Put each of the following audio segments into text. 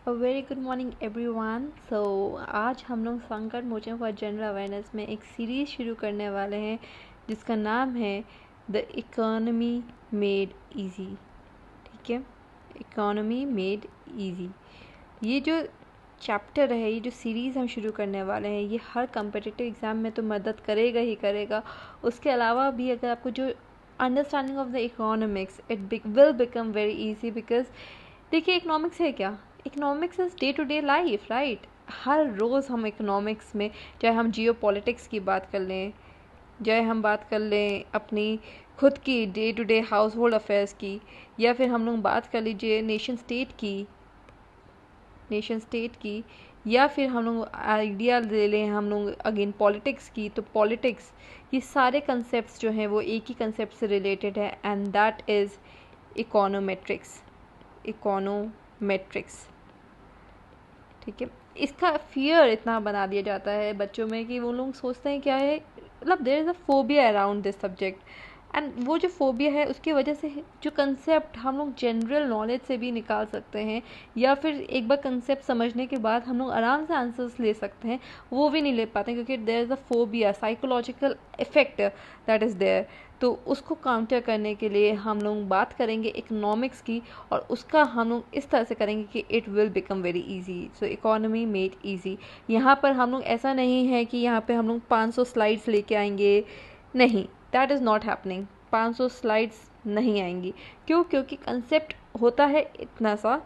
Very good morning everyone. So आज हम लोग संकट मोचन फॉर जनरल अवेयरनेस में एक सीरीज़ शुरू करने वाले हैं जिसका नाम है द इकोनॉमी मेड इजी। ठीक है, इकोनॉमी मेड इजी। ये जो चैप्टर है, ये जो सीरीज़ हम शुरू करने वाले हैं, ये हर कम्पिटिटिव एग्ज़ाम में तो मदद करेगा ही करेगा। उसके अलावा भी अगर आपको जो understanding of the economics it will become very easy. Because देखिए, इकोनॉमिक्स है क्या? Economics is day to day life, right? हर रोज़ हम इकोनॉमिक्स में, चाहे हम जियो पॉलिटिक्स की बात कर लें, चाहे हम बात कर लें अपनी खुद की day to day household affairs की, या फिर हम लोग बात कर लीजिए नेशन स्टेट की, या फिर हम लोग आइडिया ले लें हम लोग अगेन पॉलिटिक्स की, तो पॉलिटिक्स, ये सारे कंसेप्ट जो हैं वो एक ही कंसेप्ट से रिलेटेड है, एंड दैट इज़ इकोनोमेट्रिक्स। ठीक है, इसका फियर इतना बना दिया जाता है बच्चों में कि वो लोग सोचते हैं क्या है, मतलब there is a phobia around this subject. And वो जो फोबिया है उसकी वजह से जो कंसेप्ट हम लोग जनरल नॉलेज से भी निकाल सकते हैं, या फिर एक बार कंसेप्ट समझने के बाद हम लोग आराम से आंसर्स ले सकते हैं, वो भी नहीं ले पाते क्योंकि there is a phobia, psychological effect that is there. तो उसको काउंटर करने के लिए हम लोग बात करेंगे इकोनॉमिक्स की, और उसका हम लोग इस तरह से करेंगे कि it will become very easy. So economy made easy. यहाँ पर हम लोग ऐसा नहीं है कि यहाँ पे हम लोग 500 स्लाइड्स लेके आएंगे, नहीं, that is not happening. 500 slides नहीं आएंगी। क्यों? क्योंकि कंसेप्ट होता है इतना सा,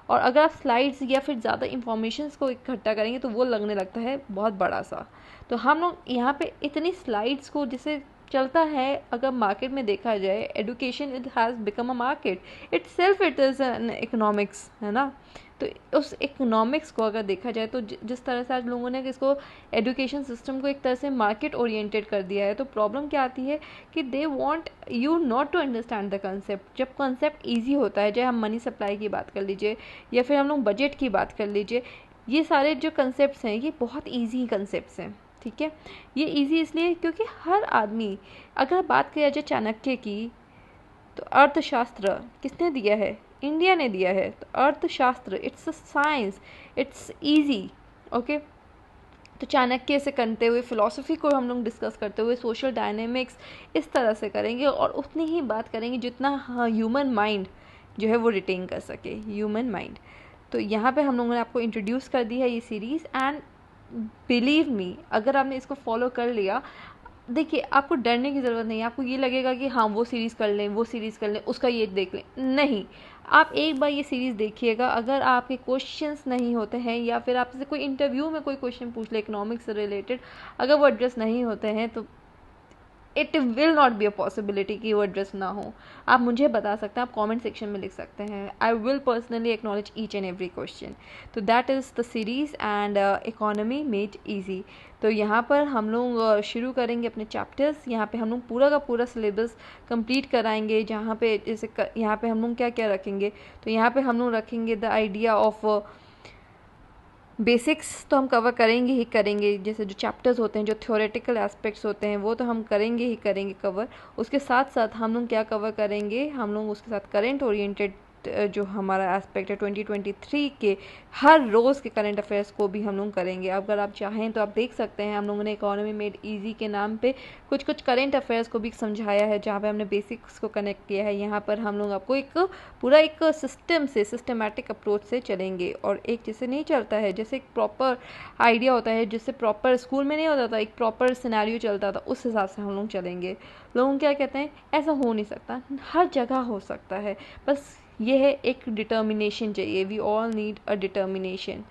और अगर आप स्लाइड्स या फिर ज़्यादा इंफॉर्मेशंस को इकट्ठा करेंगे तो वो लगने लगता है बहुत बड़ा सा। तो हम लोग यहाँ पे इतनी स्लाइड्स को, जैसे चलता है अगर मार्केट में देखा जाए, education it has become a market it self, it is an economics, है ना? तो उस इकोनॉमिक्स को अगर देखा जाए तो जिस तरह से आज लोगों ने इसको एजुकेशन सिस्टम को एक तरह से मार्केट ओरिएंटेड कर दिया है, तो प्रॉब्लम क्या आती है कि they want you not to understand the concept. जब कंसेप्ट ईजी होता है, चाहे हम मनी सप्लाई की बात कर लीजिए या फिर हम लोग बजट की बात कर लीजिए, ये सारे जो कंसेप्ट हैं ये बहुत ईजी कंसेप्ट हैं। ठीक है, ये इजी इसलिए क्योंकि हर आदमी, अगर बात किया जाए चाणक्य की, तो अर्थशास्त्र किसने दिया है? इंडिया ने दिया है। तो अर्थशास्त्र it's a science, it's easy. Okay, तो चाणक्य से करते हुए, फिलॉसफी को हम लोग डिस्कस करते हुए, सोशल डायनेमिक्स इस तरह से करेंगे, और उतनी ही बात करेंगे जितना ह्यूमन माइंड जो है वो रिटेन कर सके, ह्यूमन माइंड। तो यहाँ पे हम लोगों ने आपको इंट्रोड्यूस कर दी है ये सीरीज़, एंड बिलीव मी, अगर आपने इसको फॉलो कर लिया, देखिए आपको डरने की ज़रूरत नहीं है। आपको ये लगेगा कि हाँ वो सीरीज़ कर लें, वो सीरीज़ कर लें, उसका ये देख लें, नहीं। आप एक बार ये सीरीज़ देखिएगा, अगर आपके क्वेश्चंस नहीं होते हैं, या फिर आपसे कोई इंटरव्यू में कोई क्वेश्चन पूछ ले इकोनॉमिक्स से रिलेटेड, अगर वो एड्रेस नहीं होते हैं, तो it will not be a possibility कि वो एड्रेस ना हो। आप मुझे बता सकते हैं, आप कमेंट सेक्शन में लिख सकते हैं। I will personally acknowledge each and every question. तो that is the series and economy made easy. तो यहाँ पर हम लोग शुरू करेंगे अपने चैप्टर्स। यहाँ पे हम लोग पूरा का पूरा सिलेबस कंप्लीट कराएंगे। जहाँ पे जैसे यहाँ पे हम लोग क्या क्या रखेंगे, तो यहाँ पे हम लोग रखेंगे द आइडिया ऑफ बेसिक्स, तो हम कवर करेंगे ही करेंगे। जैसे जो चैप्टर्स होते हैं, जो थ्योरेटिकल एस्पेक्ट्स होते हैं, वो तो हम करेंगे ही करेंगे कवर। उसके साथ साथ हम लोग क्या कवर करेंगे, हम लोग उसके साथ करंट ओरिएंटेड जो हमारा एस्पेक्ट है 2023 के हर रोज़ के करंट अफेयर्स को भी हम लोग करेंगे। अगर आप चाहें तो आप देख सकते हैं, हम लोगों ने इकोनॉमी मेड इजी के नाम पे कुछ कुछ करंट अफेयर्स को भी समझाया है, जहाँ पे हमने बेसिक्स को कनेक्ट किया है। यहाँ पर हम लोग आपको एक पूरा एक सिस्टम से, सिस्टमैटिक अप्रोच से चलेंगे, और एक जैसे नहीं चलता है, जैसे एक प्रॉपर आइडिया होता है, जिससे प्रॉपर स्कूल में नहीं होता था, एक प्रॉपर सिनेरियो चलता था, उस हिसाब से हम लोग चलेंगे। लोग क्या कहते हैं, ऐसा हो नहीं सकता, हर जगह हो सकता है, बस ये है एक डिटर्मिनेशन चाहिए। We all need a determination,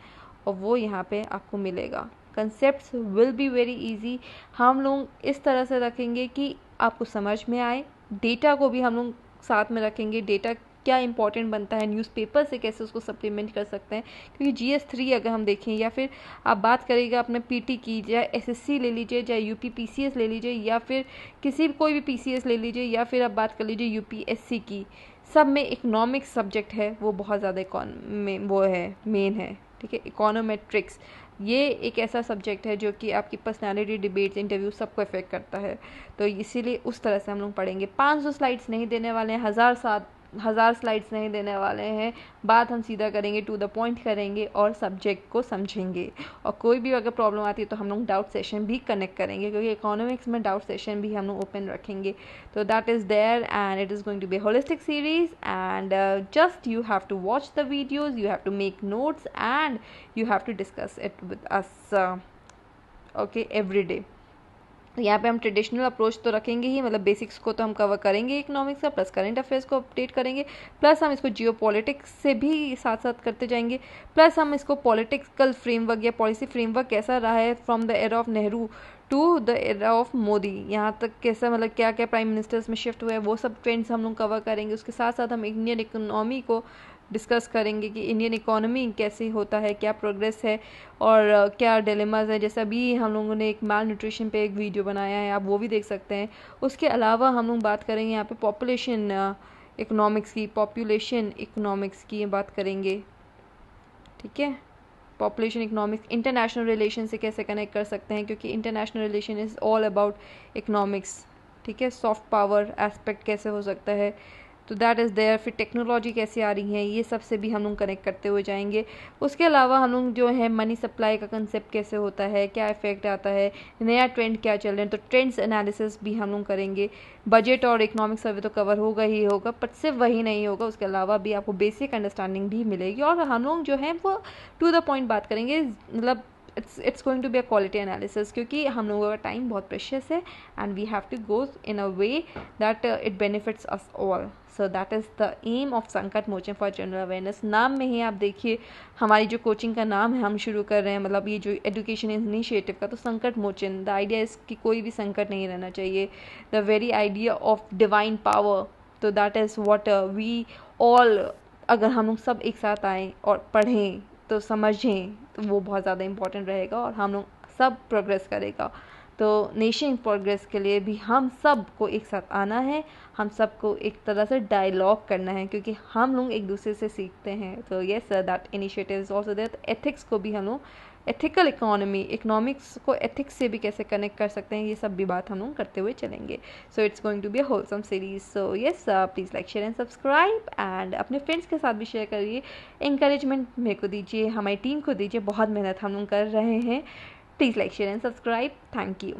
और वो यहाँ पे आपको मिलेगा। Concepts will be very easy. हम लोग इस तरह से रखेंगे कि आपको समझ में आए। डेटा को भी हम लोग साथ में रखेंगे, डेटा क्या इंपॉर्टेंट बनता है, न्यूज़पेपर से कैसे उसको सप्लीमेंट कर सकते हैं, क्योंकि GS3 अगर हम देखें, या फिर आप बात करिएगा अपने PT की, चाहे SSC ले लीजिए, चाहे UP PCS ले लीजिए, या फिर किसी भी कोई भी PCS ले लीजिए, या फिर आप बात कर लीजिए UPSC की, सब में इकोनॉमिक्स सब्जेक्ट है वो बहुत ज़्यादा वो है, मेन है। ठीक है, इकोनोमेट्रिक्स ये एक ऐसा सब्जेक्ट है जो कि आपकी पर्सनालिटी, डिबेट्स, इंटरव्यू सबको इफेक्ट करता है। तो इसीलिए उस तरह से हम लोग पढ़ेंगे। 500 स्लाइड्स नहीं देने वाले हैं, 1000 1000 स्लाइड्स नहीं देने वाले हैं, बात हम सीधा करेंगे, टू द पॉइंट करेंगे और सब्जेक्ट को समझेंगे। और कोई भी अगर प्रॉब्लम आती है तो हम लोग डाउट सेशन भी कनेक्ट करेंगे, क्योंकि इकोनॉमिक्स में डाउट सेशन भी हम लोग ओपन रखेंगे। तो that is there and it is going to be holistic series and just you have to watch the videos, you have to make notes and you have to discuss it with us okay every day. तो यहाँ पे हम traditional approach तो रखेंगे ही, मतलब basics को तो हम कवर करेंगे इकोनॉमिक्स का, प्लस करंट अफेयर्स को अपडेट करेंगे, प्लस हम इसको जियो पॉलिटिक्स से भी साथ साथ करते जाएंगे, प्लस हम इसको पॉलिटिकल फ्रेमवर्क या पॉलिसी फ्रेमवर्क कैसा रहा है from the era of Nehru to the era of Modi, यहाँ तक कैसा मतलब क्या क्या प्राइम मिनिस्टर्स में शिफ्ट हुआ है, वो सब ट्रेंड्स हम लोग कवर करेंगे। उसके साथ साथ हम इंडियन इकोनॉमी को डिस्कस करेंगे कि इंडियन इकोनॉमी कैसे होता है, क्या प्रोग्रेस है और क्या डिलेमास है। जैसे अभी हम लोगों ने एक माल न्यूट्रिशन पे एक वीडियो बनाया है, आप वो भी देख सकते हैं। उसके अलावा हम लोग बात करेंगे यहाँ पे पॉपुलेशन इकोनॉमिक्स की बात करेंगे, ठीक है। पॉपुलेशन इकोनॉमिक्स इंटरनेशनल रिलेशन से कैसे कनेक्ट कर सकते हैं, क्योंकि international relation is all about economics, ठीक है। सॉफ्ट पावर एस्पेक्ट कैसे हो सकता है, तो दैट इज़ देयर। फिर टेक्नोलॉजी कैसे आ रही है, ये सब से भी हम लोग कनेक्ट करते हुए जाएंगे। उसके अलावा हम लोग जो है मनी सप्लाई का कंसेप्ट कैसे होता है, क्या इफेक्ट आता है, नया ट्रेंड क्या चल रहे हैं, तो ट्रेंड्स एनालिसिस भी हम लोग करेंगे। बजट और इकोनॉमिक सर्वे तो कवर होगा ही होगा, पर सिर्फ वही नहीं होगा, उसके अलावा भी आपको बेसिक अंडरस्टैंडिंग भी मिलेगी। और हम लोग जो है वो टू द पॉइंट बात करेंगे, मतलब it's going to be a quality analysis, क्योंकि हम लोगों का टाइम बहुत प्रेशियस है and we have to go in a way that it benefits us all. So that is the aim of संकट मोचन for general awareness। नाम में ही आप देखिए हमारी जो कोचिंग का नाम है हम शुरू कर रहे हैं, मतलब ये जो एजुकेशन इनिशिएटिव का, तो संकट मोचन, द आइडिया इज़ कि कोई भी संकट नहीं रहना चाहिए, the very idea of divine power. तो that is what we all, अगर हम लोग सब एक साथ आएँ और पढ़ें तो समझें, तो वो बहुत ज़्यादा इम्पॉर्टेंट रहेगा और हम लोग सब प्रोग्रेस करेगा। तो नेशन प्रोग्रेस के लिए भी हम सब को एक साथ आना है, हम सबको एक तरह से डायलॉग करना है, क्योंकि हम लोग एक दूसरे से सीखते हैं। तो yes that initiative is also there. Ethics को भी हम लोग, एथिकल इकोनॉमिक्स को एथिक्स से भी कैसे कनेक्ट कर सकते हैं, ये सब भी बात हम लोग करते हुए चलेंगे। So it's going to be a wholesome series. So yes please like share and subscribe and अपने फ्रेंड्स के साथ भी शेयर करिए। इंकरेजमेंट मेरे को दीजिए, हमारी टीम को दीजिए, बहुत मेहनत हम लोग कर रहे हैं। Please like share and subscribe. Thank you.